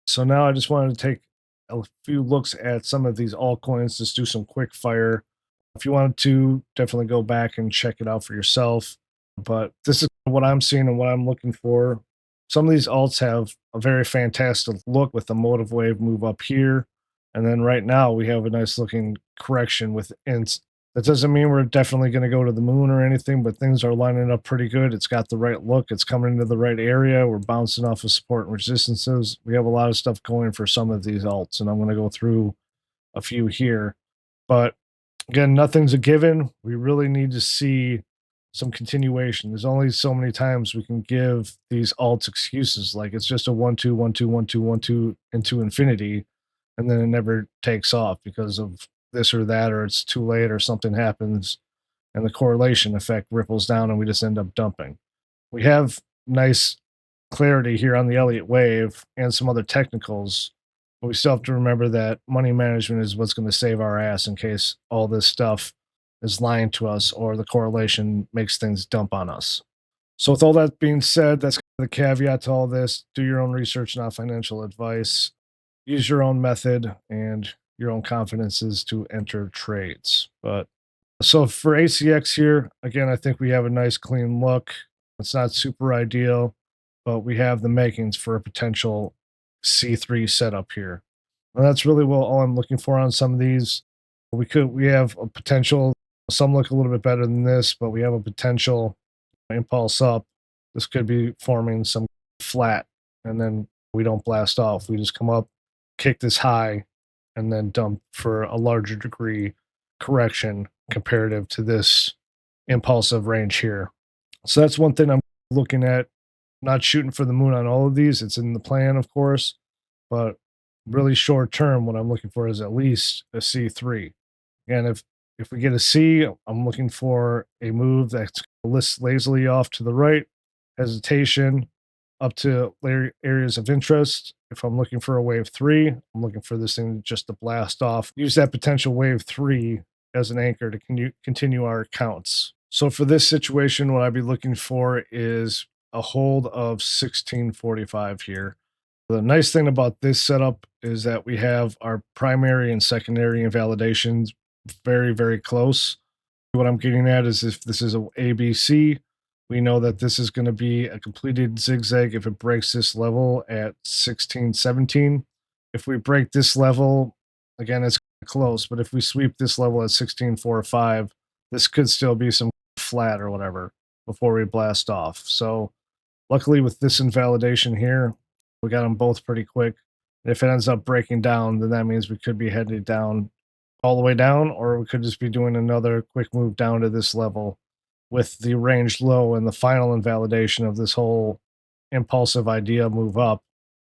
So now I just wanted to take a few looks at some of these altcoins, just do some quick fire. If you wanted to, definitely go back and check it out for yourself. But this is what I'm seeing and what I'm looking for. Some of these alts have a very fantastic look with the motive wave move up here. And then right now we have a nice looking correction with int. That doesn't mean we're definitely going to go to the moon or anything, but things are lining up pretty good. It's got the right look. It's coming into the right area. We're bouncing off of support and resistances. We have a lot of stuff going for some of these alts, and I'm going to go through a few here. But again, nothing's a given. We really need to see some continuation. There's only so many times we can give these alts excuses, like it's just a 1 2 1 2 1 2 1 2 into infinity, and then it never takes off because of this or that, or it's too late, or something happens, and the correlation effect ripples down, and we just end up dumping. We have nice clarity here on the Elliott Wave and some other technicals, but we still have to remember that money management is what's going to save our ass in case all this stuff is lying to us or the correlation makes things dump on us. So, with all that being said, that's the caveat to all this. Do your own research, not financial advice. Use your own method and your own confidences to enter trades. But so for ACX here, again, I think we have a nice clean look. It's not super ideal, but we have the makings for a potential C3 setup here. And that's really well all I'm looking for on some of these. We have a potential, some look a little bit better than this, but we have a potential impulse up. This could be forming some flat, and then we don't blast off. We just come up, kick this high, and then dump for a larger degree correction comparative to this impulsive range here. So that's one thing I'm looking at. Not shooting for the moon on all of these. It's in the plan, of course, but really short term, what I'm looking for is at least a C3. And if we get a C, I'm looking for a move that's lists lazily off to the right, hesitation up to areas of interest. If I'm looking for a wave three, I'm looking for this thing just to blast off. Use that potential wave three as an anchor to continue our counts. So for this situation, what I'd be looking for is a hold of 1645 here. The nice thing about this setup is that we have our primary and secondary invalidations very, very close. What I'm getting at is if this is a ABC, we know that this is going to be a completed zigzag if it breaks this level at 1617. If we break this level, again, it's close, but if we sweep this level at 1645, this could still be some flat or whatever before we blast off. So luckily with this invalidation here, we got them both pretty quick. If it ends up breaking down, then that means we could be headed down all the way down, or we could just be doing another quick move down to this level with the range low and the final invalidation of this whole impulsive idea move up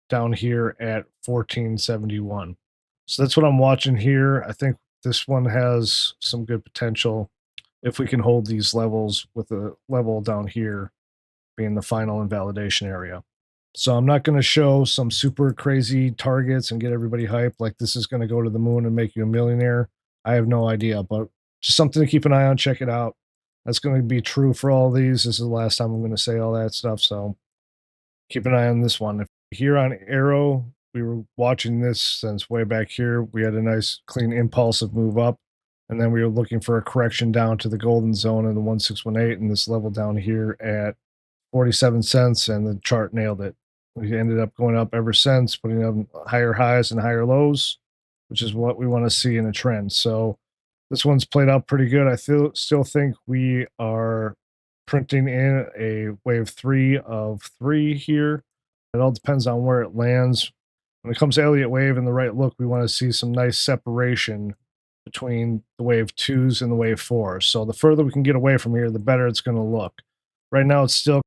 down here at 1471. So that's what I'm watching here. I think this one has some good potential if we can hold these levels with the level down here being the final invalidation area. So I'm not going to show some super crazy targets and get everybody hyped like this is going to go to the moon and make you a millionaire. I have no idea, but just something to keep an eye on. Check it out. That's going to be true for all these. This is the last time I'm going to say all that stuff. So keep an eye on this one. If here on AERO, we were watching this since way back here. We had a nice clean impulsive move up. And then we were looking for a correction down to the golden zone in the 1618 and this level down here at 47 cents, and the chart nailed it. We ended up going up ever since, putting up higher highs and higher lows, which is what we want to see in a trend. So this one's played out pretty good. I still think we are printing in a wave three of three here. It all depends on where it lands. When it comes to Elliott Wave and the right look, we want to see some nice separation between the wave twos and the wave fours. So the further we can get away from here, the better it's going to look. Right now, it's still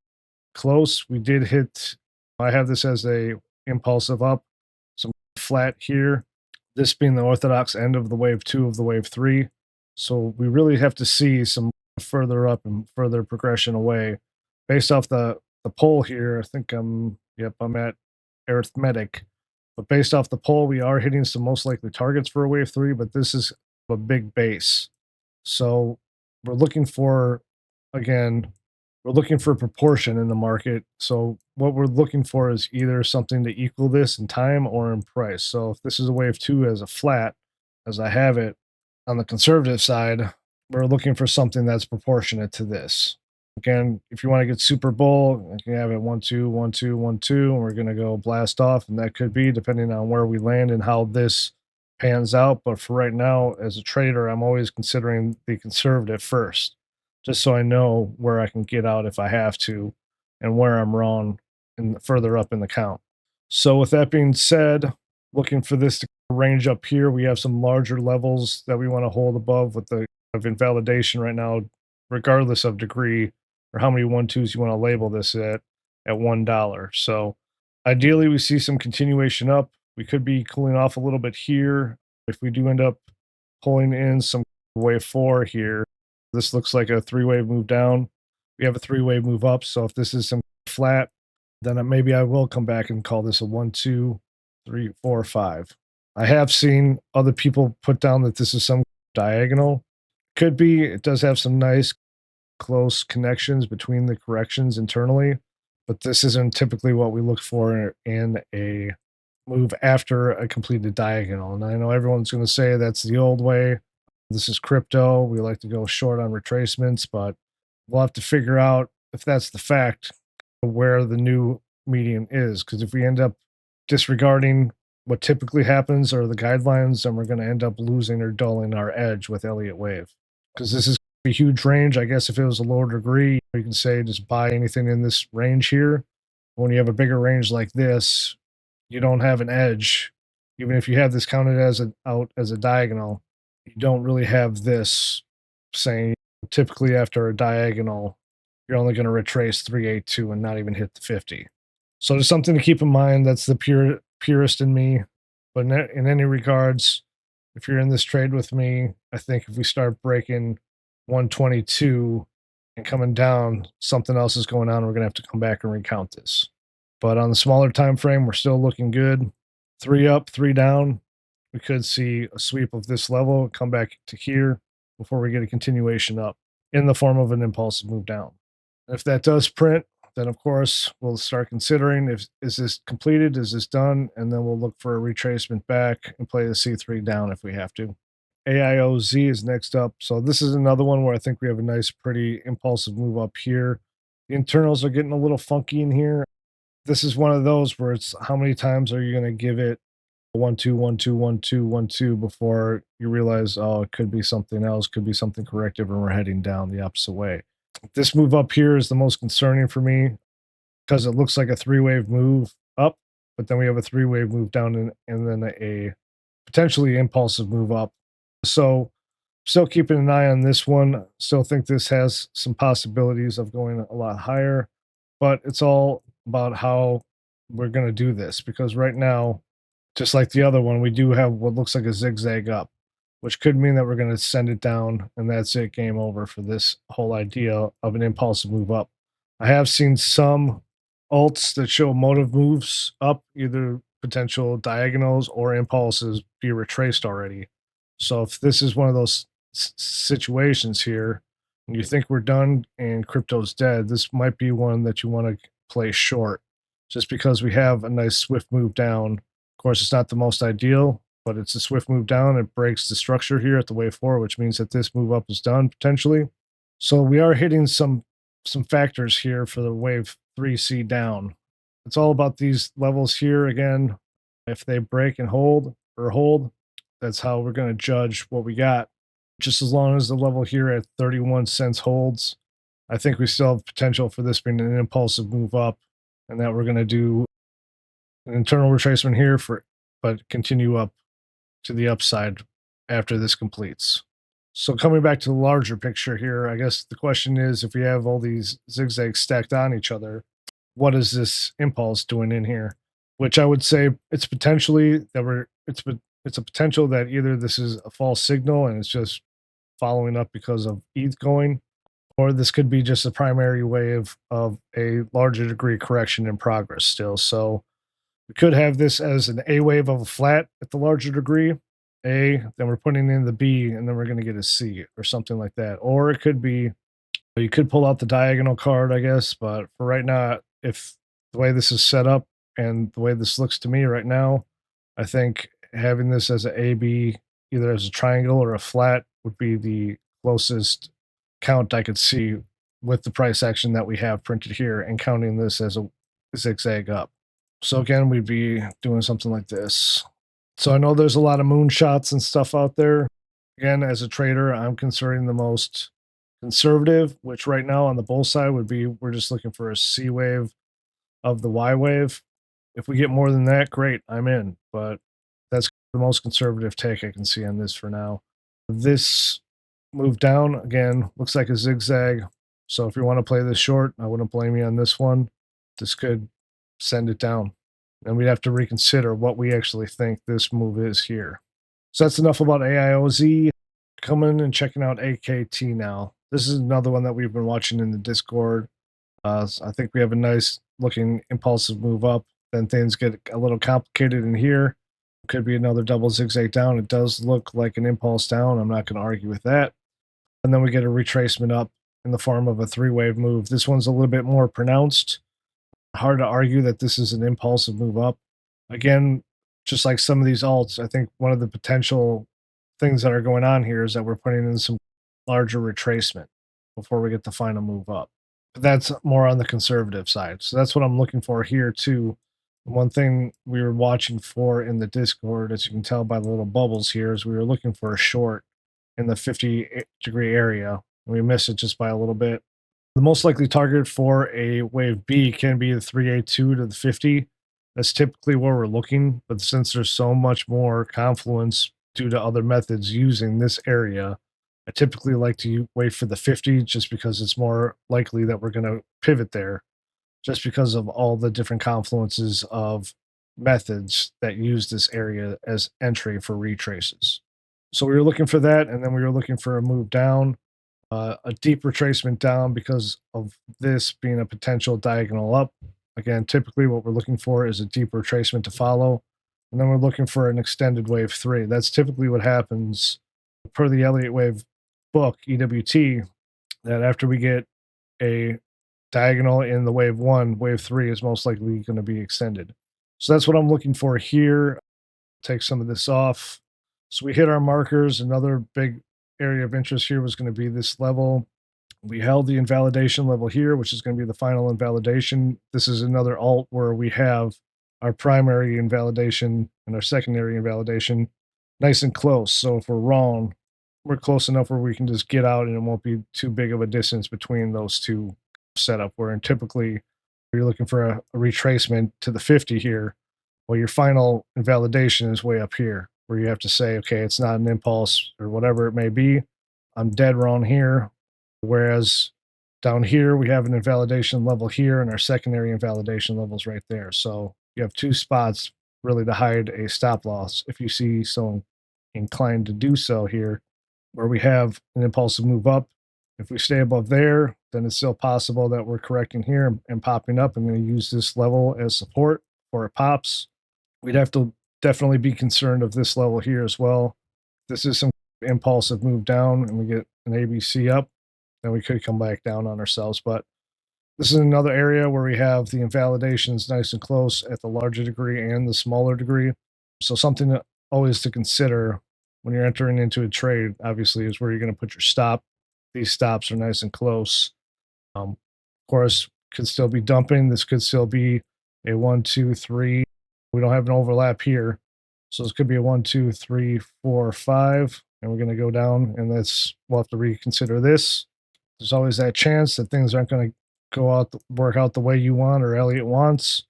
close. We did hit, I have this as a impulsive up, some flat here, this being the orthodox end of the wave two of the wave three. So we really have to see some further up and further progression away. Based off the poll here, I think I'm at arithmetic. But based off the poll, we are hitting some most likely targets for a wave three, but this is a big base. So we're looking for, again, we're looking for proportion in the market. So what we're looking for is either something to equal this in time or in price. So if this is a wave two as a flat, as I have it on the conservative side, we're looking for something that's proportionate to this. Again, if you want to get super bull, you can have it 1 2 1 2 1 2, and we're going to go blast off, and that could be depending on where we land and how this pans out. But for right now, as a trader, I'm always considering the conservative first, just so I know where I can get out if I have to, and where I'm wrong and further up in the count. So with that being said, looking for this to range up here, we have some larger levels that we want to hold above with the of invalidation right now, regardless of degree or how many 1 2s you want to label this at $1. So ideally we see some continuation up. We could be cooling off a little bit here. If we do end up pulling in some wave four here, this looks like a three-wave move down. We have a three-wave move up. So if this is some flat, then maybe I will come back and call this a 1 2 3 4 5. I have seen other people put down that this is some diagonal. Could be. It does have some nice close connections between the corrections internally, but this isn't typically what we look for in a move after a completed diagonal. And I know everyone's going to say that's the old way. This is crypto. We like to go short on retracements, but we'll have to figure out if that's the fact where the new median is. Because if we end up disregarding what typically happens or the guidelines, then we're going to end up losing or dulling our edge with Elliott Wave. Because this is a huge range. I guess if it was a lower degree, you can say just buy anything in this range here. When you have a bigger range like this, you don't have an edge. Even if you have this counted as out as a diagonal, you don't really have this saying typically after a diagonal, you're only going to retrace 382 and not even hit the 50. So there's something to keep in mind. That's the purist in me. But in any regards, if you're in this trade with me, I think if we start breaking 122 and coming down, something else is going on. We're going to have to come back and recount this. But on the smaller time frame, we're still looking good. 3 up, 3 down. We could see a sweep of this level, come back to here before we get a continuation up in the form of an impulsive move down. If that does print, then of course we'll start considering if is this completed, is this done, and then we'll look for a retracement back and play the C3 down if we have to. AIOZ is next up. So this is another one where I think we have a nice, pretty impulsive move up here. The internals are getting a little funky in here. This is one of those where it's how many times are you going to give it 1 2 1 2 1 2 1 2 before you realize, oh, it could be something else, could be something corrective, and we're heading down the opposite way. This move up here is the most concerning for me because it looks like a three-wave move up, but then we have a three-wave move down and then a potentially impulsive move up. So still keeping an eye on this one. Still think this has some possibilities of going a lot higher, but it's all about how we're going to do this because right now, just like the other one, we do have what looks like a zigzag up, which could mean that we're going to send it down and that's it, game over for this whole idea of an impulsive move up. I have seen some alts that show motive moves up, either potential diagonals or impulses be retraced already. So if this is one of those situations here, and you think we're done and crypto's dead, this might be one that you want to play short, just because we have a nice swift move down. Of course, it's not the most ideal, but it's a swift move down. It breaks the structure here at the wave four, which means that this move up is done potentially. So we are hitting some factors here for the wave 3C down. It's all about these levels here again. If they break and hold, that's how we're going to judge what we got. Just as long as the level here at 31 cents holds, I think we still have potential for this being an impulsive move up, and that we're going to do an internal retracement here but continue up to the upside after this completes. So coming back to the larger picture here, I guess the question is, if we have all these zigzags stacked on each other, what is this impulse doing in here? Which I would say it's potentially that it's a potential that either this is a false signal and it's just following up because of ETH going, or this could be just a primary wave of a larger degree correction in progress still. So we could have this as an A wave of a flat at the larger degree, A, then we're putting in the B, and then we're going to get a C or something like that. Or it could be You could pull out the diagonal card, I guess, but for right now, if the way this is set up and the way this looks to me right now, I think having this as a AB, either as a triangle or a flat, would be the closest count I could see with the price action that we have printed here and counting this as a zigzag up. So again, we'd be doing something like this. So I know there's a lot of moonshots and stuff out there. Again, as a trader, I'm considering the most conservative, which right now on the bull side would be we're just looking for a C wave of the Y wave. If we get more than that, great, I'm in. But that's the most conservative take I can see on this for now. This move down again looks like a zigzag. So if you want to play this short, I wouldn't blame you on this one. This could send it down. And we'd have to reconsider what we actually think this move is here. So that's enough about AIOZ. Coming and checking out AKT now. This is another one that we've been watching in the Discord. I think we have a nice looking impulsive move up. Then things get a little complicated in here. Could be another double zigzag down. It does look like an impulse down. I'm not going to argue with that. And then we get a retracement up in the form of a three wave move. This one's a little bit more pronounced. Hard to argue that this is an impulsive move up. Again, just like some of these alts, I think one of the potential things that are going on here is that we're putting in some larger retracement before we get the final move up. But that's more on the conservative side. So that's what I'm looking for here too. One thing we were watching for in the Discord, as you can tell by the little bubbles here, is we were looking for a short in the 50-degree area. And we missed it just by a little bit. The most likely target for a wave B can be the 3A2 to the 50. That's typically where we're looking, but since there's so much more confluence due to other methods using this area, I typically like to wait for the 50 just because it's more likely that we're going to pivot there, just because of all the different confluences of methods that use this area as entry for retraces. So we were looking for that, and then we were looking for a move down, a deep retracement down because of this being a potential diagonal up. Again, typically what we're looking for is a deep retracement to follow. And then we're looking for an extended wave three. That's typically what happens per the Elliott Wave book, EWT, that after we get a diagonal in the wave three is most likely going to be extended. So that's what I'm looking for here. Take some of this off. So we hit our markers. Another big area of interest here was going to be this level. We held the invalidation level here, which is going to be the final invalidation. This is another alt where we have our primary invalidation and our secondary invalidation nice and close. So if we're wrong, we're close enough where we can just get out and it won't be too big of a distance between those two setup. Where typically you're looking for a retracement to the 50 here. Well, your final invalidation is way up here where you have to say, okay, it's not an impulse or whatever it may be. I'm dead wrong here. Whereas down here, we have an invalidation level here and our secondary invalidation levels right there. So you have two spots really to hide a stop loss if you see so inclined to do so here, where we have an impulsive move up. If we stay above there, then it's still possible that we're correcting here and popping up. I'm going to use this level as support for it pops. We'd have to definitely be concerned of this level here as well. This is some impulsive move down and we get an ABC up, then we could come back down on ourselves. But this is another area where we have the invalidations nice and close at the larger degree and the smaller degree. So something that always to consider when you're entering into a trade, obviously, is where you're going to put your stop. These stops are nice and close. Of course, could still be dumping. This could still be a 1, 2, 3. We don't have an overlap here. So this could be a 1, 2, 3, 4, 5. And we're going to go down and we'll have to reconsider this. There's always that chance that things aren't going to work out the way you want or Elliott wants.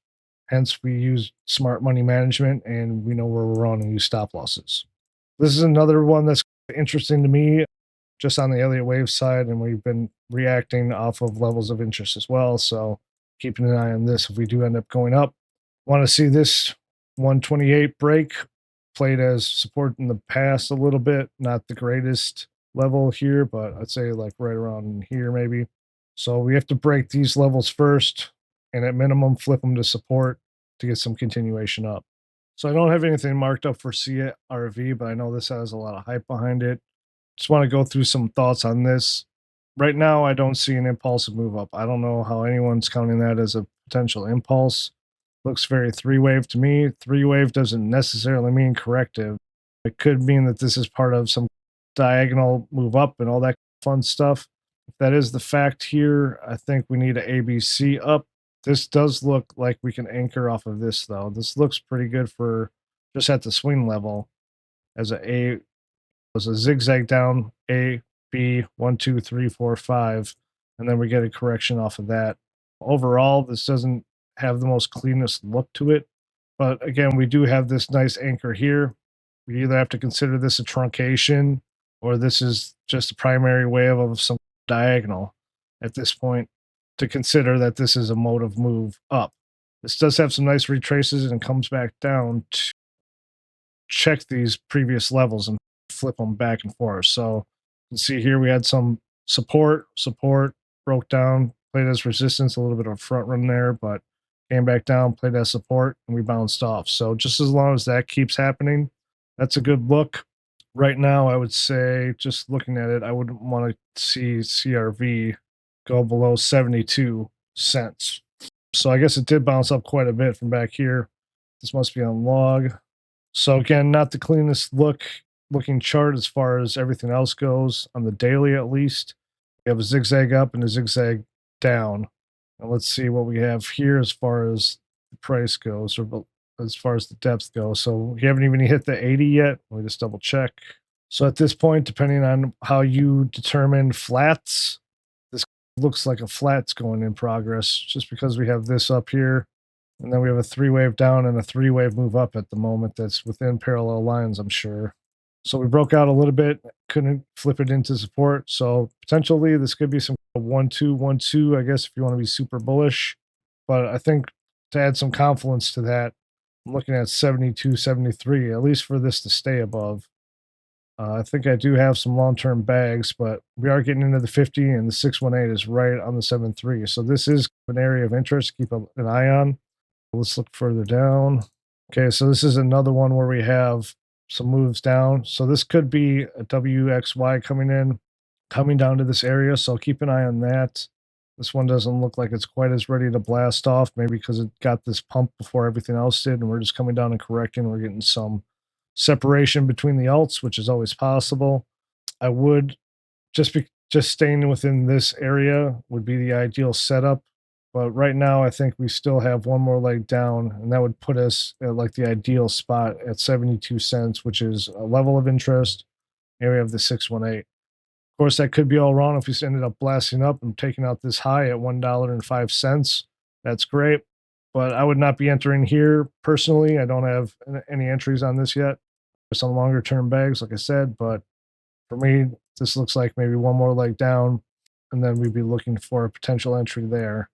Hence, we use smart money management and we know where we're wrong and use stop losses. This is another one that's interesting to me, just on the Elliott Wave side, and we've been reacting off of levels of interest as well. So keeping an eye on this if we do end up going up. Want to see this 128 break played as support in the past a little bit, not the greatest level here, but I'd say like right around here maybe. So we have to break these levels first and at minimum flip them to support to get some continuation up. So I don't have anything marked up for CRV, but I know this has a lot of hype behind it. Just want to go through some thoughts on this. Right now, I don't see an impulsive move up. I don't know how anyone's counting that as a potential impulse. Looks very three wave to me. Three wave doesn't necessarily mean corrective. It could mean that this is part of some diagonal move up and all that fun stuff. If that is the fact here, I think we need a ABC up. This does look like we can anchor off of this though. This looks pretty good for just at the swing level as a was a zigzag down A, B, 1, 2, 3, 4, 5, and then we get a correction off of that. Overall, this doesn't have the most cleanest look to it, but again, we do have this nice anchor here. We either have to consider this a truncation or this is just a primary wave of some diagonal at this point to consider that this is a mode of move up. This does have some nice retraces and comes back down to check these previous levels and flip them back and forth. So you can see here we had some support, broke down, played as resistance, a little bit of a front run there, but came back down, played as support, and we bounced off. So just as long as that keeps happening, that's a good look. Right now, I would say, just looking at it, I wouldn't want to see CRV go below 72 cents. So I guess it did bounce up quite a bit from back here. This must be on log. So again, not the cleanest looking chart as far as everything else goes on the daily at least. We have a zigzag up and a zigzag down. And let's see what we have here as far as the price goes or as far as the depth goes. So we haven't even hit the 80 yet. Let me just double check. So at this point, depending on how you determine flats, this looks like a flat's going in progress just because we have this up here and then we have a three wave down and a three wave move up at the moment that's within parallel lines, I'm sure. So we broke out a little bit, couldn't flip it into support. So potentially this could be some 1, 2, 1, 2, I guess, if you want to be super bullish. But I think to add some confidence to that, I'm looking at 72, 73, at least for this to stay above. I think I do have some long term bags, but we are getting into the 50 and the 618 is right on the 7.3. So this is an area of interest to keep an eye on. Let's look further down. Okay, so this is another one where we have some moves down. So this could be a WXY coming down to this area. So keep an eye on that. This one doesn't look like it's quite as ready to blast off, maybe because it got this pump before everything else did, and we're just coming down and correcting. We're getting some separation between the alts, which is always possible. I would just staying within this area would be the ideal setup. But right now, I think we still have one more leg down, and that would put us at like the ideal spot at 72 cents, which is a level of interest. And we have the 618. Of course, that could be all wrong if we ended up blasting up and taking out this high at $1.05. That's great. But I would not be entering here personally. I don't have any entries on this yet. There's some longer term bags, like I said, but for me, this looks like maybe one more leg down, and then we'd be looking for a potential entry there.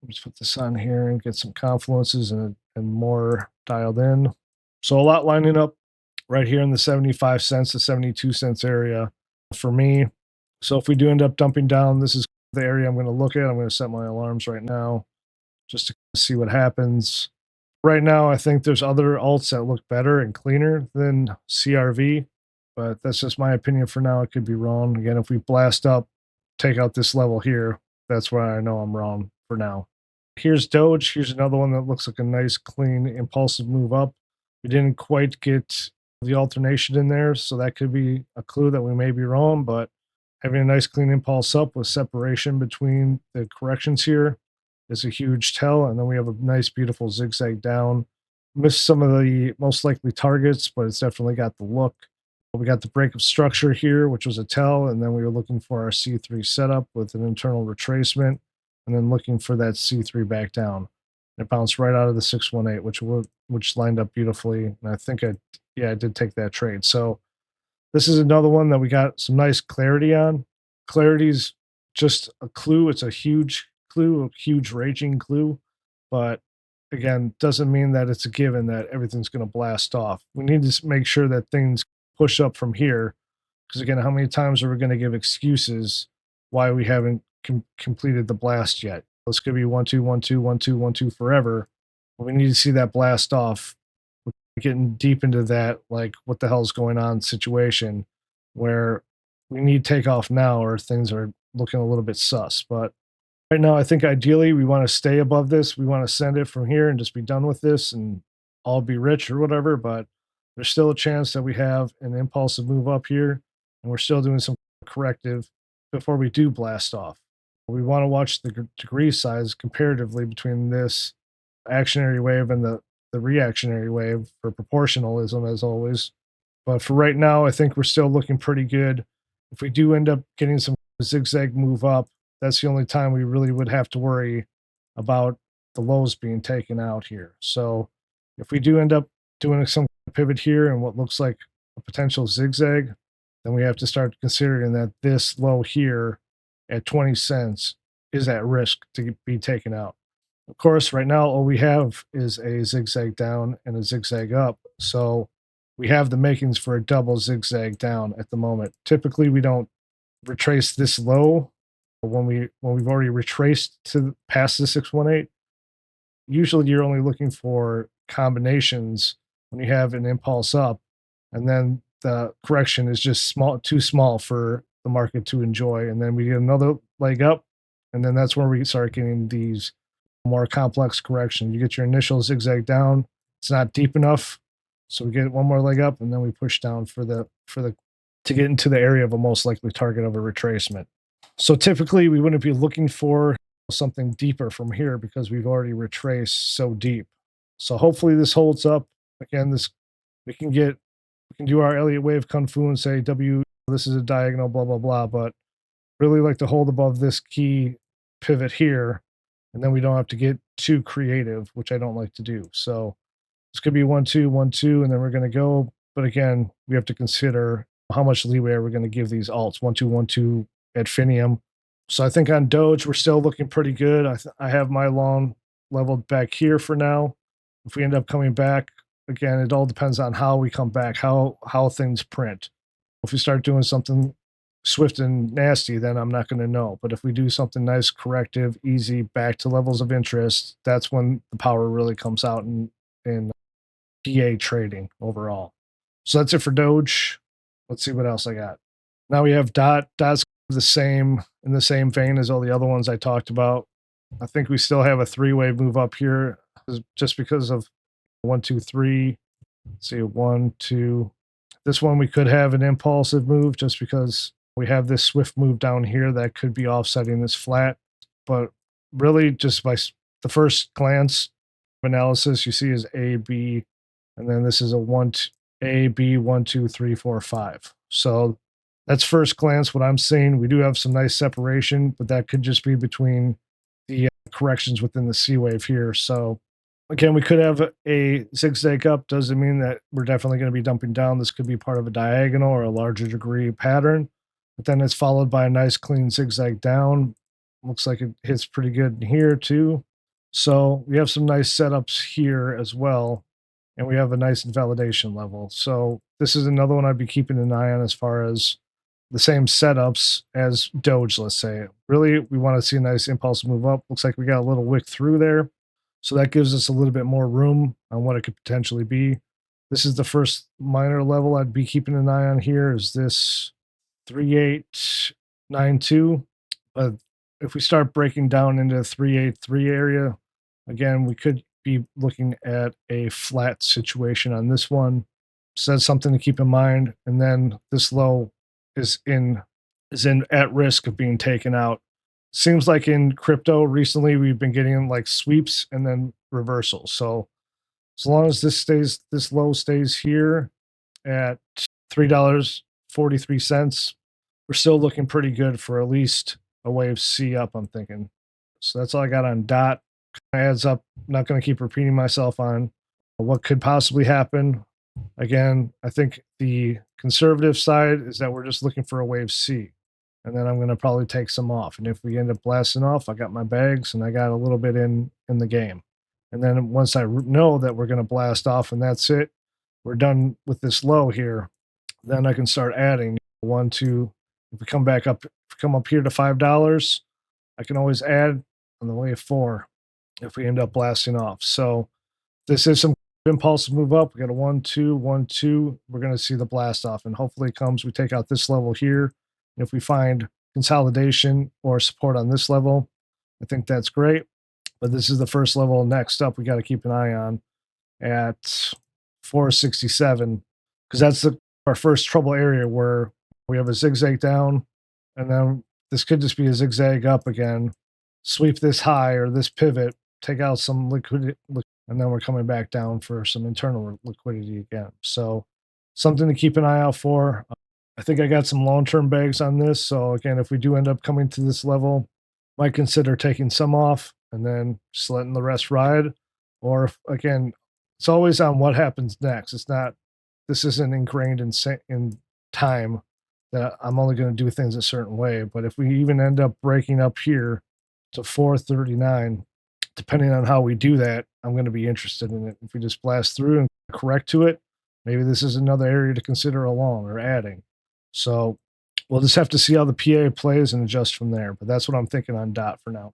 Let's put this on here and get some confluences and more dialed in. So a lot lining up right here in the 75 cents to 72 cents area for me. So if we do end up dumping down, this is the area I'm going to look at. I'm going to set my alarms right now just to see what happens. Right now, I think there's other alts that look better and cleaner than CRV, but that's just my opinion for now. It could be wrong. Again, if we blast up, take out this level here, that's where I know I'm wrong for now. Here's Doge. Here's another one that looks like a nice, clean, impulsive move up. We didn't quite get the alternation in there, so that could be a clue that we may be wrong, but having a nice, clean impulse up with separation between the corrections here is a huge tell. And then we have a nice, beautiful zigzag down. Missed some of the most likely targets, but it's definitely got the look. We got the break of structure here, which was a tell, and then we were looking for our C3 setup with an internal retracement, and then looking for that C3 back down. It bounced right out of the 618, which lined up beautifully. And I think I did take that trade. So this is another one that we got some nice clarity on. Clarity's just a clue. It's a huge clue, a huge raging clue. But again, doesn't mean that it's a given that everything's going to blast off. We need to make sure that things push up from here. Because again, how many times are we going to give excuses why we haven't completed the blast yet? This could be 1, 2, 1, 2, 1, 2, 1, 2 forever. But we need to see that blast off. We're getting deep into that, like what the hell's going on situation where we need takeoff now or things are looking a little bit sus. But right now, I think ideally we want to stay above this. We want to send it from here and just be done with this and all be rich or whatever. But there's still a chance that we have an impulsive move up here, and we're still doing some corrective before we do blast off. We want to watch the degree size comparatively between this actionary wave and the reactionary wave for proportionalism, as always. But for right now, I think we're still looking pretty good. If we do end up getting some zigzag move up, that's the only time we really would have to worry about the lows being taken out here. So if we do end up doing some pivot here and what looks like a potential zigzag, then we have to start considering that this low here at 20 cents is at risk to be taken out. Of course, right now, all we have is a zigzag down and a zigzag up. So we have the makings for a double zigzag down at the moment. Typically, we don't retrace this low when we've already retraced to past the 618. Usually, you're only looking for combinations when you have an impulse up, and then the correction is just too small for the market to enjoy. And then we get another leg up, and then that's where we start getting these more complex corrections. You get your initial zigzag down, it's not deep enough, so we get one more leg up, and then we push down for the to get into the area of a most likely target of a retracement. So typically, we wouldn't be looking for something deeper from here because we've already retraced so deep. So hopefully this holds up. Again, this we can get we can do our Elliott Wave Kung Fu and say W, this is a diagonal, blah blah blah. But really like to hold above this key pivot here, and then we don't have to get too creative, which I don't like to do. So this could be 1 2 1 2, and then we're going to go. But again, we have to consider how much leeway are we going to give these alts 1 2 1 2 at Finium. So I think on Doge we're still looking pretty good. I have my long leveled back here for now. If we end up coming back again, it all depends on how we come back, how things print. If we start doing something swift and nasty, then I'm not going to know. But if we do something nice, corrective, easy, back to levels of interest, that's when the power really comes out in PA trading overall. So that's it for Doge. Let's see what else I got. Now we have Dot. Dot's the same in the same vein as all the other ones I talked about. I think we still have a three-wave move up here just because of 1 2 3. Let's see, 1 2. This one we could have an impulsive move just because we have this swift move down here that could be offsetting this flat. But really, just by the first glance analysis, you see is A, B, and then this is a A, B, 1 2 3 4 5. So that's first glance what I'm seeing. We do have some nice separation, but that could just be between the corrections within the C wave here. So again, we could have a zigzag up. Doesn't mean that we're definitely going to be dumping down. This could be part of a diagonal or a larger degree pattern. But then it's followed by a nice clean zigzag down. Looks like it hits pretty good in here too. So we have some nice setups here as well. And we have a nice validation level. So this is another one I'd be keeping an eye on as far as the same setups as Doge, let's say. Really, we want to see a nice impulse move up. Looks like we got a little wick through there. So that gives us a little bit more room on what it could potentially be. This is the first minor level I'd be keeping an eye on here is this 3892. But if we start breaking down into 383 area, again, we could be looking at a flat situation on this one. So that's something to keep in mind. And then this low is in at risk of being taken out. Seems like in crypto recently we've been getting like sweeps and then reversals. So as long as this low stays here at $3.43, we're still looking pretty good for at least a wave C up, I'm thinking. So that's all I got on Dot. Adds up. I'm not going to keep repeating myself on what could possibly happen. Again, I think the conservative side is that we're just looking for a wave C. And then I'm going to probably take some off. And if we end up blasting off, I got my bags and I got a little bit in the game. And then once I know that we're going to blast off and that's it, we're done with this low here, then I can start adding 1 2. If we come back up, come up here to $5, I can always add on the wave 4 if we end up blasting off. So this is some impulse move up. We got a 1 2 1 2. We're going to see the blast off, and hopefully it comes. We take out this level here. And if we find consolidation or support on this level, I think that's great. But this is the first level. Next up, we got to keep an eye on at 467 because that's our first trouble area where we have a zigzag down, and then this could just be a zigzag up again, sweep this high or this pivot, take out some liquidity, and then we're coming back down for some internal liquidity again. So something to keep an eye out for. I think I got some long-term bags on this. So again, if we do end up coming to this level, might consider taking some off and then just letting the rest ride. Or if, again, it's always on what happens next. It's not. This isn't ingrained in time that I'm only going to do things a certain way. But if we even end up breaking up here to 439, depending on how we do that, I'm going to be interested in it. If we just blast through and correct to it, maybe this is another area to consider along or adding. So we'll just have to see how the PA plays and adjust from there. But that's what I'm thinking on DOT for now.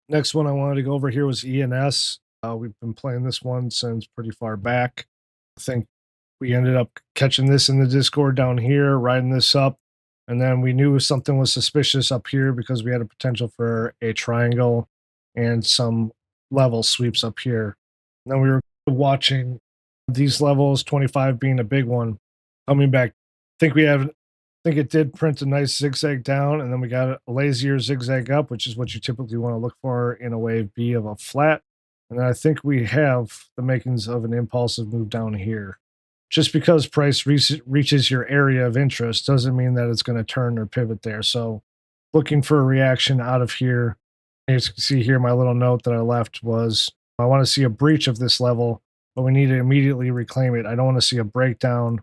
Next one I wanted to go over here was ENS. We've been playing this one since pretty far back. I think we ended up catching this in the Discord down here, riding this up. And then we knew something was suspicious up here because we had a potential for a triangle and some level sweeps up here. And then we were watching these levels, 25 being a big one, coming back. I think it did print a nice zigzag down, and then we got a lazier zigzag up, which is what you typically want to look for in a wave B of a flat. And then I think we have the makings of an impulsive move down here. Just because price reaches your area of interest doesn't mean that it's going to turn or pivot there. So looking for a reaction out of here. As you can see here, my little note that I left was I want to see a breach of this level, but we need to immediately reclaim it. I don't want to see a breakdown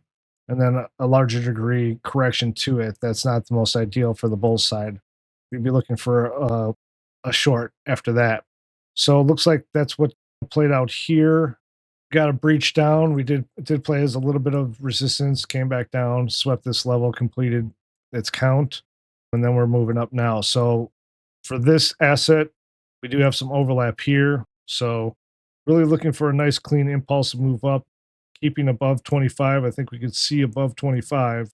and then a larger degree correction to it. That's not the most ideal for the bull side. We'd be looking for a short after that. So it looks like that's what played out here. Got a breach down. It did play as a little bit of resistance, came back down, swept this level, completed its count, and then we're moving up now. So for this asset, we do have some overlap here. So really looking for a nice clean impulse move up, keeping above 25. I think we could see above 25,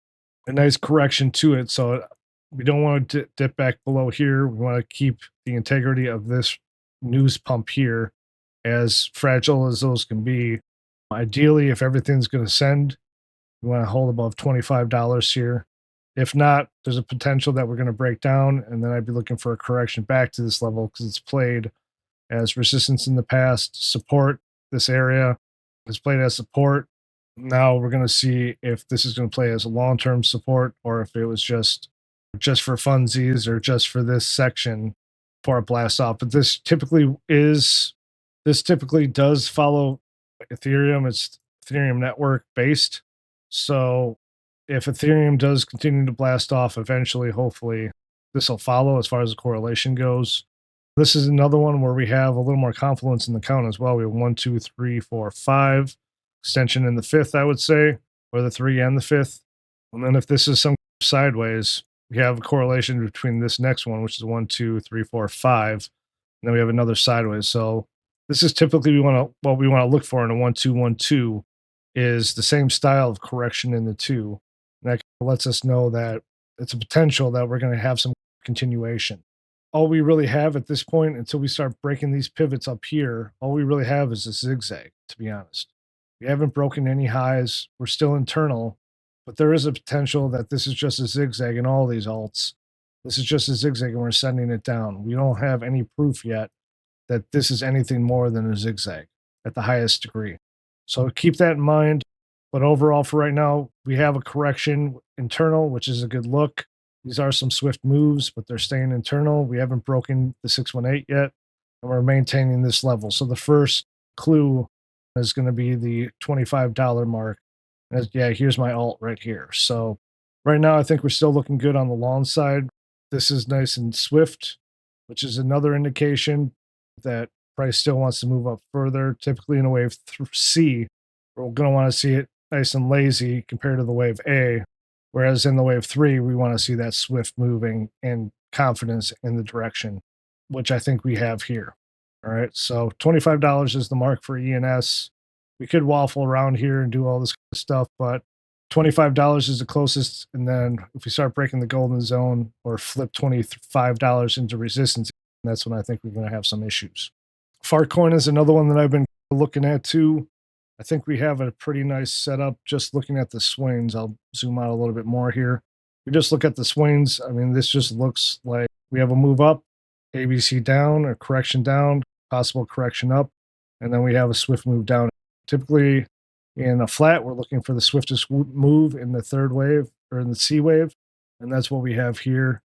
a nice correction to it. So we don't want to dip back below here. We want to keep the integrity of this news pump here as fragile as those can be. Ideally, if everything's going to send, we want to hold above $25 here. If not, there's a potential that we're going to break down, and then I'd be looking for a correction back to this level because it's played as resistance in the past, support this area. It's played as support. Now we're going to see if this is going to play as a long-term support or if it was just for funsies or just for this section before it blasts off. But this typically does follow Ethereum. It's Ethereum network based. So if Ethereum does continue to blast off eventually, hopefully this will follow as far as the correlation goes. This is another one where we have a little more confluence in the count as well. We have 1, 2, 3, 4, 5 extension in the fifth, I would say, or the 3 and the 5th. And then if this is some sideways, we have a correlation between this next one, which is 1, 2, 3, 4, 5. And then we have another sideways. So this is typically what we want to look for in a 1, 2, 1, 2 is the same style of correction in the 2. And that lets us know that it's a potential that we're going to have some continuation. All we really have at this point, until we start breaking these pivots up here, all we really have is a zigzag, to be honest. We haven't broken any highs. We're still internal, but there is a potential that this is just a zigzag in all these alts. This is just a zigzag and we're sending it down. We don't have any proof yet that this is anything more than a zigzag at the highest degree. So keep that in mind. But overall, for right now, we have a correction internal, which is a good look. These are some swift moves, but they're staying internal. We haven't broken the 618 yet, and we're maintaining this level. So the first clue is going to be the $25 mark. Yeah, here's my alt right here. So right now, I think we're still looking good on the long side. This is nice and swift, which is another indication that price still wants to move up further. Typically in a wave C, we're going to want to see it nice and lazy compared to the wave A. Whereas in the wave 3, we want to see that swift moving and confidence in the direction, which I think we have here. All right. So $25 is the mark for ENS. We could waffle around here and do all this kind of stuff, but $25 is the closest, and then if we start breaking the golden zone or flip $25 into resistance, that's when I think we're going to have some issues. Fartcoin is another one that I've been looking at too. I think we have a pretty nice setup just looking at the swings. I'll zoom out a little bit more here. We just look at the swings. I mean, this just looks like we have a move up, ABC down, or correction down, possible correction up, and then we have a swift move down. Typically, in a flat, we're looking for the swiftest move in the third wave or in the C wave, and that's what we have here.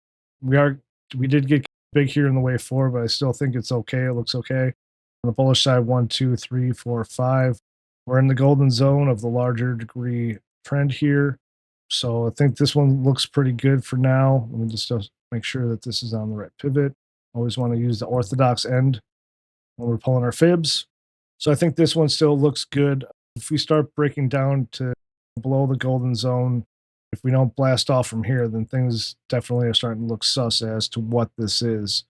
We did get big here in the wave 4, but I still think it's okay. It looks okay. On the bullish side, 1, 2, 3, 4, 5. We're in the golden zone of the larger degree trend here. So I think this one looks pretty good for now. Let me just make sure that this is on the right pivot. Always want to use the orthodox end when we're pulling our fibs. So I think this one still looks good. If we start breaking down to below the golden zone, if we don't blast off from here, then things definitely are starting to look sus as to what this is.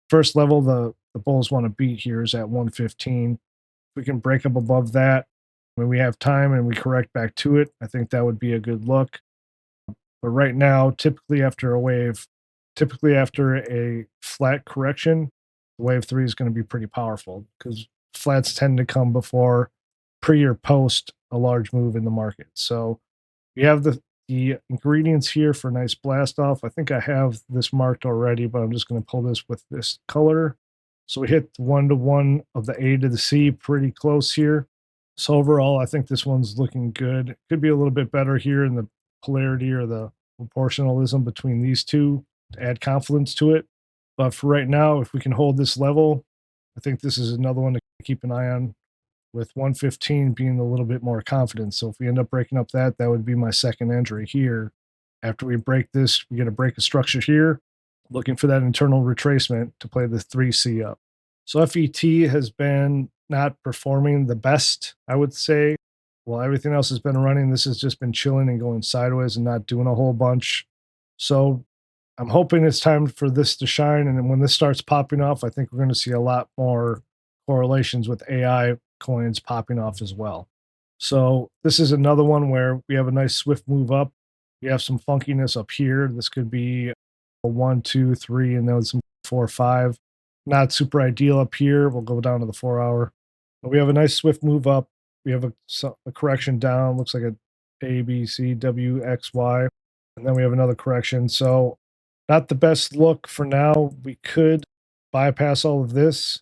First level, the bulls want to beat here is at 115. If we can break up above that, when we have time and we correct back to it, I think that would be a good look. But right now, typically after a flat correction, wave 3 is going to be pretty powerful because flats tend to come before pre or post a large move in the market. So we have the ingredients here for a nice blast off. I think I have this marked already, but I'm just going to pull this with this color. So we hit 1-to-1 of the A to the C pretty close here. So overall, I think this one's looking good. Could be a little bit better here in the polarity or the proportionalism between these two to add confidence to it. But for right now, if we can hold this level, I think this is another one to keep an eye on, with 115 being a little bit more confident. So if we end up breaking up that would be my second entry here. After we break this, we get to break a structure here, looking for that internal retracement to play the 3C up. So FET has been not performing the best, I would say. While everything else has been running, this has just been chilling and going sideways and not doing a whole bunch. So I'm hoping it's time for this to shine. And then when this starts popping off, I think we're going to see a lot more correlations with AI coins popping off as well. So this is another one where we have a nice swift move up. We have some funkiness up here. This could be a 1, 2, 3, and then some 4, 5. Not super ideal up here. We'll go down to the 4-hour. But we have a nice swift move up. We have a correction down. Looks like a B, C, W, X, Y. And then we have another correction. So not the best look for now. We could bypass all of this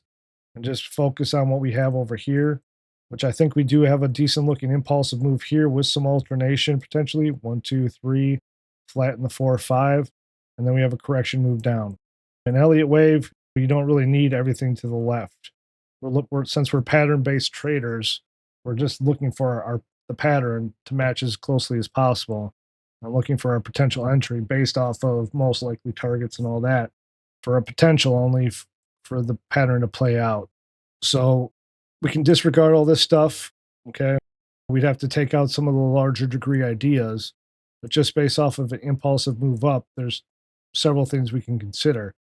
and just focus on what we have over here, which I think we do have a decent looking impulsive move here with some alternation potentially. 1, 2, 3, flat in the 4, 5. And then we have a correction move down. An Elliott Wave, you don't really need everything to the left. Since we're pattern-based traders, we're just looking for the pattern to match as closely as possible. I'm looking for our potential entry based off of most likely targets and all that for a potential only for the pattern to play out. So we can disregard all this stuff, okay? We'd have to take out some of the larger degree ideas, but just based off of an impulsive move up, there's several things we can consider.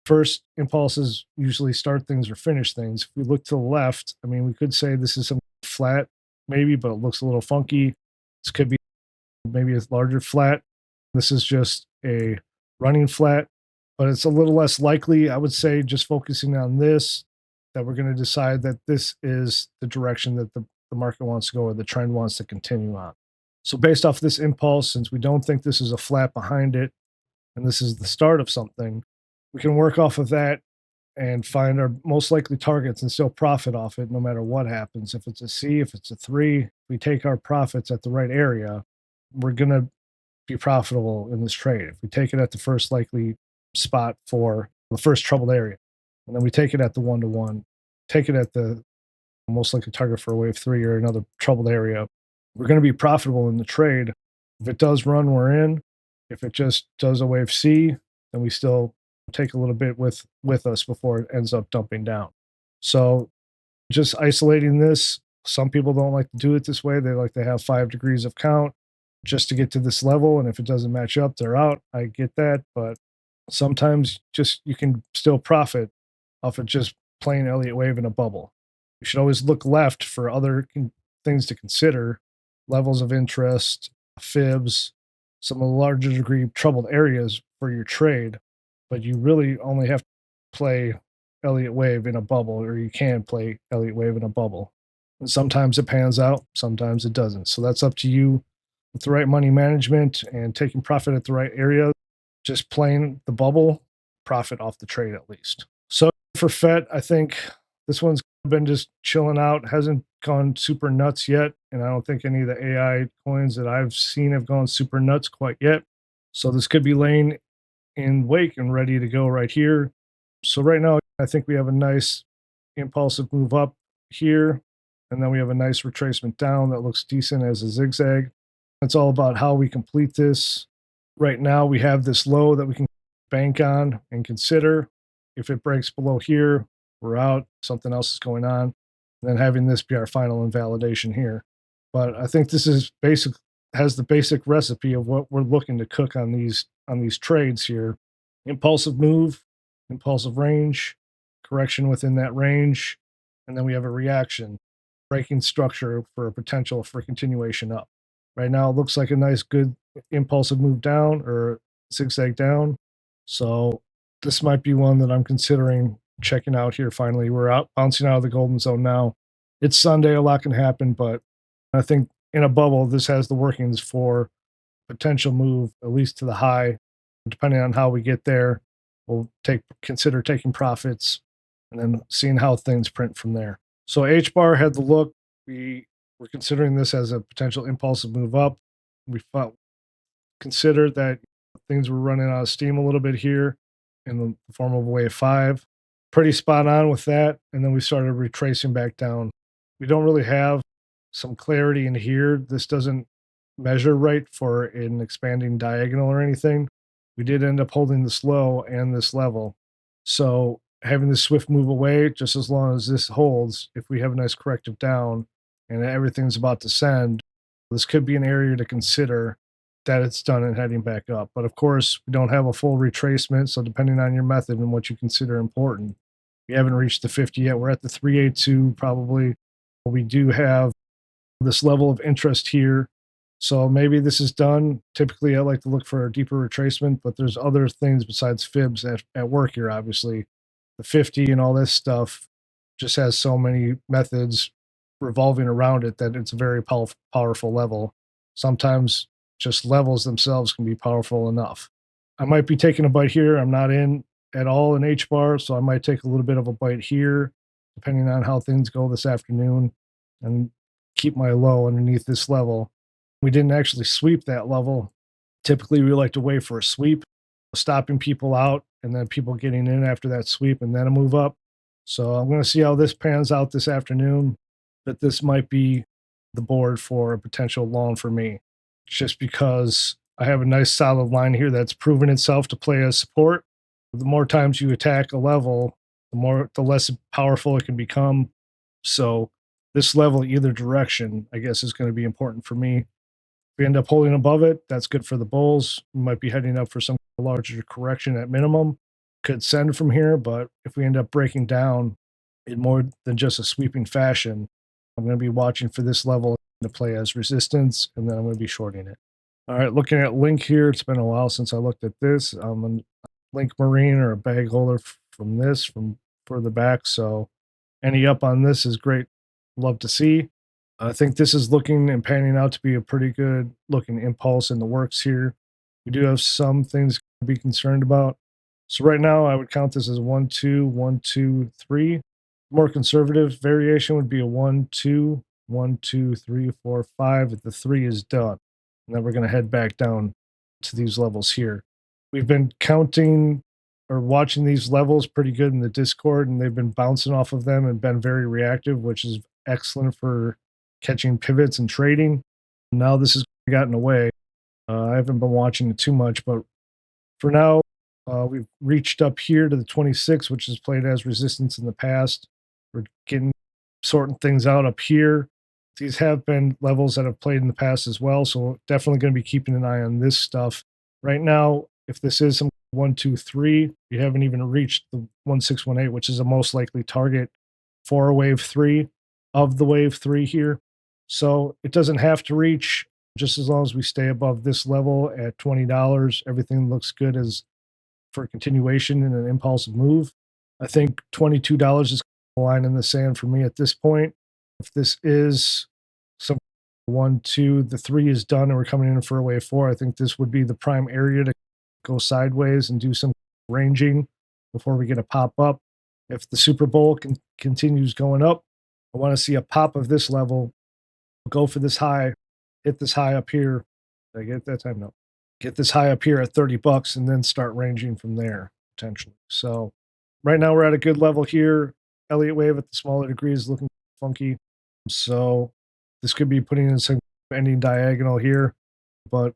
First, impulses usually start things or finish things. If we look to the left, I mean, we could say this is some flat, maybe, but it looks a little funky. This could be maybe a larger flat. This is just a running flat, but it's a little less likely, I would say, just focusing on this, that we're going to decide that this is the direction that the market wants to go or the trend wants to continue on. So based off this impulse, since we don't think this is a flat behind it, and this is the start of something, we can work off of that and find our most likely targets and still profit off it no matter what happens. If it's a C, if it's a 3, if we take our profits at the right area, we're going to be profitable in this trade. If we take it at the first likely spot for the first troubled area, and then we take it at the 1-to-1, take it at the most likely target for a wave 3 or another troubled area, we're going to be profitable in the trade. If it does run, we're in. If it just does a wave C, then we still take a little bit with us before it ends up dumping down. So just isolating this, some people don't like to do it this way. They like to have 5 degrees of count just to get to this level. And if it doesn't match up, they're out. I get that. But sometimes just you can still profit off of just plain Elliott Wave in a bubble. You should always look left for other things to consider, levels of interest, fibs, some of the larger degree troubled areas for your trade, but you really only have to play Elliott Wave in a bubble, or you can play Elliott Wave in a bubble. And sometimes it pans out, sometimes it doesn't. So that's up to you with the right money management and taking profit at the right area. Just playing the bubble, profit off the trade at least. So for FET, I think this one's been just chilling out, hasn't gone super nuts yet. And I don't think any of the AI coins that I've seen have gone super nuts quite yet. So this could be laying in wake and ready to go right here. So right now, I think we have a nice impulsive move up here. And then we have a nice retracement down that looks decent as a zigzag. It's all about how we complete this. Right now, we have this low that we can bank on and consider. If it breaks below here, we're out. Something else is going on. And then having this be our final invalidation here. But I think this is has the basic recipe of what we're looking to cook on these trades here. Impulsive move, impulsive range, correction within that range, and then we have a reaction, breaking structure for a potential for continuation up. Right now, it looks like a nice, good impulsive move down or zigzag down. So this might be one that I'm considering checking out here. Finally, we're out bouncing out of the golden zone now. It's Sunday, a lot can happen, but I think in a bubble, this has the workings for potential move, at least to the high. Depending on how we get there, we'll consider taking profits and then seeing how things print from there. So HBAR had the look. We were considering this as a potential impulsive move up. We considered that things were running out of steam a little bit here in the form of a wave 5. Pretty spot on with that. And then we started retracing back down. We don't really have some clarity in here. This doesn't measure right for an expanding diagonal or anything. We did end up holding this low and this level. So having this swift move away, just as long as this holds, if we have a nice corrective down and everything's about to send, this could be an area to consider that it's done and heading back up. But of course, we don't have a full retracement. So depending on your method and what you consider important, we haven't reached the 50 yet. We're at the 382 probably. We do have this level of interest here. So maybe this is done. Typically, I like to look for a deeper retracement, but there's other things besides fibs at work here, obviously. The 50 and all this stuff just has so many methods revolving around it that it's a very powerful level. Sometimes just levels themselves can be powerful enough. I might be taking a bite here. I'm not in at all in HBAR, so I might take a little bit of a bite here, depending on how things go this afternoon, and keep my low underneath this level. We didn't actually sweep that level. Typically, we like to wait for a sweep, stopping people out, and then people getting in after that sweep, and then a move up. So I'm going to see how this pans out this afternoon, but this might be the board for a potential long for me, just because I have a nice solid line here that's proven itself to play as support. The more times you attack a level, the less powerful it can become. So this level, either direction, I guess, is going to be important for me. If we end up holding above it, that's good for the bulls. We might be heading up for some larger correction at minimum. Could send from here, but if we end up breaking down in more than just a sweeping fashion, I'm going to be watching for this level to play as resistance, and then I'm going to be shorting it. All right, looking at Link here. It's been a while since I looked at this. I'm a Link Marine or a bag holder from this from further back. So any up on this is great. Love to see. I think this is looking and panning out to be a pretty good looking impulse in the works here. We do have some things to be concerned about. So right now I would count this as 1, 2, 1, 2, 3. More conservative variation would be a 1, 2, 1, 2, 3, 4, 5. If the 3 is done, and then we're going to head back down to these levels here. We've been counting or watching these levels pretty good in the Discord, and they've been bouncing off of them and been very reactive, which is excellent for catching pivots and trading. Now this has gotten away. I haven't been watching it too much, but for now, we've reached up here to the 26, which has played as resistance in the past. We're sorting things out up here. These have been levels that have played in the past as well, so definitely going to be keeping an eye on this stuff. Right now, if this is some 1, 2, 3, we haven't even reached the 1618, which is a most likely target for a wave 3 of the wave 3 here. So it doesn't have to reach Just as long as we stay above this level at $20, everything looks good as for continuation in an impulsive move. I think $22 is a line in the sand for me at this point. If this is some 1, 2, the 3 is done and we're coming in for a wave 4, I think this would be the prime area to go sideways and do some ranging before we get a pop up. If the Super Bowl continues going up, I want to see a pop of this level, go for this high, hit this high up here. Did I get that time? No. Get this high up here at $30 and then start ranging from there potentially. So right now we're at a good level here. Elliott Wave at the smaller degree is looking funky. So this could be putting in some ending diagonal here, but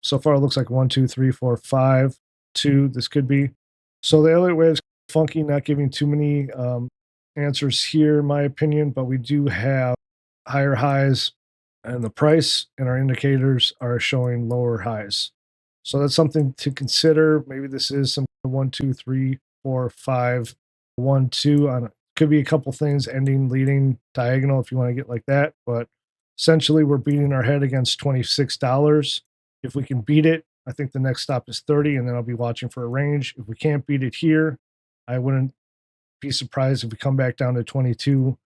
so far it looks like 1, 2, 3, 4, 5, 2. This could be. So the Elliott Wave's funky, not giving too many answers here, in my opinion, but we do have higher highs and the price and our indicators are showing lower highs. So that's something to consider. Maybe this is some 1, 2, 3, 4, 5, 1, 2 on could be a couple things ending, leading, diagonal if you want to get like that. But essentially we're beating our head against $26. If we can beat it, I think the next stop is 30, and then I'll be watching for a range. If we can't beat it here, I wouldn't be surprised if we come back down to 22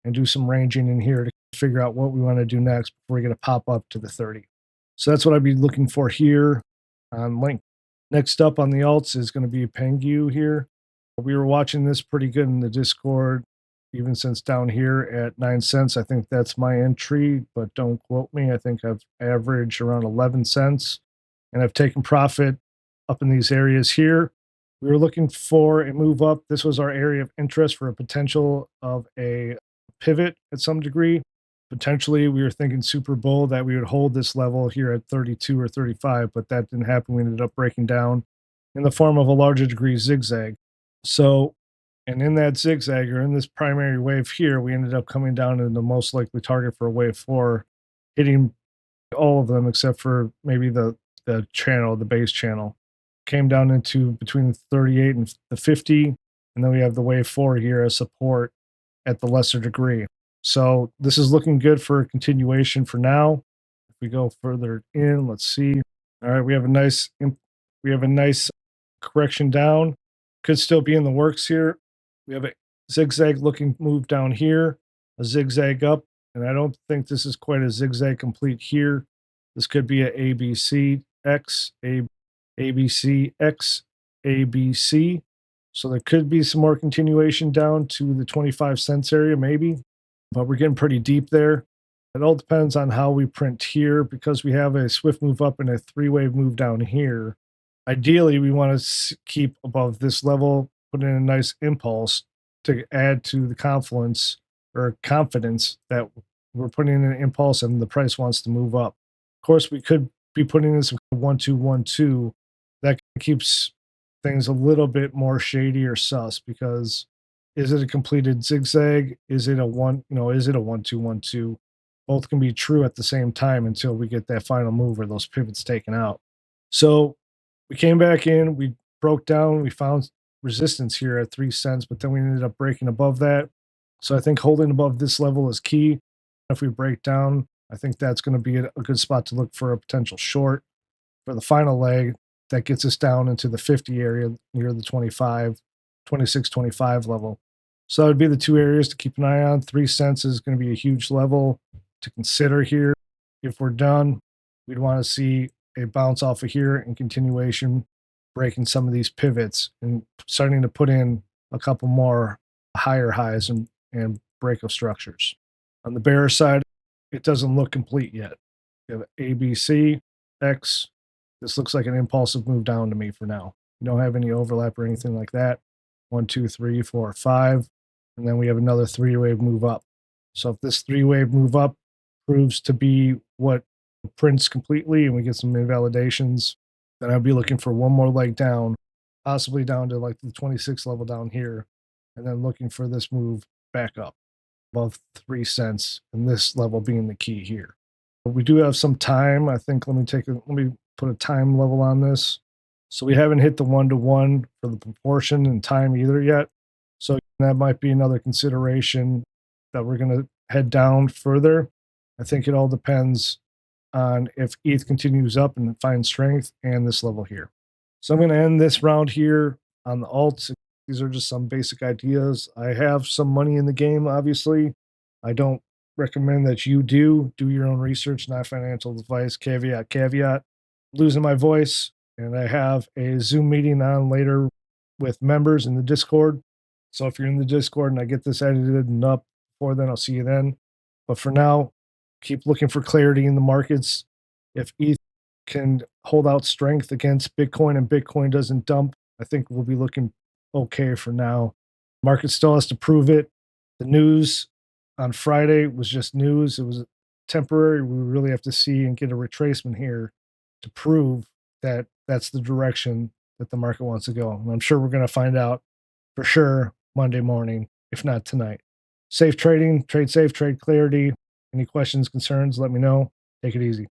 and do some ranging in here to figure out what we want to do next before we get a pop up to the 30. So that's what I'd be looking for here on Link. Next up on the alts is going to be PENGU here. We were watching this pretty good in the Discord, even since down here at 9 cents. I think that's my entry, but don't quote me. I think I've averaged around 11 cents and I've taken profit up in these areas here. We were looking for a move up. This was our area of interest for a potential of a pivot at some degree. Potentially, we were thinking Super Bowl that we would hold this level here at 32 or 35, but that didn't happen. We ended up breaking down in the form of a larger degree zigzag. So, and in that zigzag or in this primary wave here, we ended up coming down to the most likely target for a wave 4, hitting all of them except for maybe the channel, the base channel. Came down into between the 38 and the 50, and then we have the wave 4 here as support at the lesser degree. So this is looking good for a continuation for now. If we go further in, let's see. All right, we have a nice correction down. Could still be in the works here. We have a zigzag looking move down here, a zigzag up, and I don't think this is quite a zigzag complete here. This could be a ABC X, ABC X, ABC. So there could be some more continuation down to the 25 cents area, maybe, but we're getting pretty deep there. It all depends on how we print here because we have a swift move up and a 3-wave move down here. Ideally, we want to keep above this level, put in a nice impulse to add to the confidence that we're putting in an impulse and the price wants to move up. Of course, we could be putting in some 1, 2, 1, 2. That keeps things a little bit more shady or sus because is it a completed zigzag? Is it a one, is it a 1, 2, 1, 2? Both can be true at the same time until we get that final move or those pivots taken out. So we came back in, we broke down, we found resistance here at 3 cents, but then we ended up breaking above that. So I think holding above this level is key. If we break down, I think that's going to be a good spot to look for a potential short for the final leg that gets us down into the 50 area near the 25, 26, 25 level. So that would be the two areas to keep an eye on. 3 cents is going to be a huge level to consider here. If we're done, we'd want to see a bounce off of here and continuation, breaking some of these pivots and starting to put in a couple more higher highs and break of structures. On the bear side, it doesn't look complete yet. You have ABC, X. This looks like an impulsive move down to me for now. We don't have any overlap or anything like that. 1, 2, 3, 4, 5. And then we have another 3-wave move up. So if this 3-wave move up proves to be what prints completely and we get some invalidations, then I'd be looking for one more leg down, possibly down to like the 26 level down here, and then looking for this move back up above 3 cents, and this level being the key here. But we do have some time. I think let me put a time level on this. So we haven't hit the 1-to-1 for the proportion and time either yet. So that might be another consideration that we're going to head down further. I think it all depends on if ETH continues up and finds strength and this level here. So I'm going to end this round here on the alts. These are just some basic ideas. I have some money in the game, obviously. I don't recommend that you do your own research, not financial advice. Caveat, caveat. Losing my voice, and I have a Zoom meeting on later with members in the Discord. So if you're in the Discord and I get this edited and up before then, I'll see you then. But for now, keep looking for clarity in the markets. If ETH can hold out strength against Bitcoin and Bitcoin doesn't dump, I think we'll be looking okay for now. Market still has to prove it. The news on Friday was just news. It was temporary. We really have to see and get a retracement here to prove that that's the direction that the market wants to go. And I'm sure we're going to find out for sure Monday morning, if not tonight. Safe trading, trade safe, trade clarity. Any questions, concerns, let me know. Take it easy.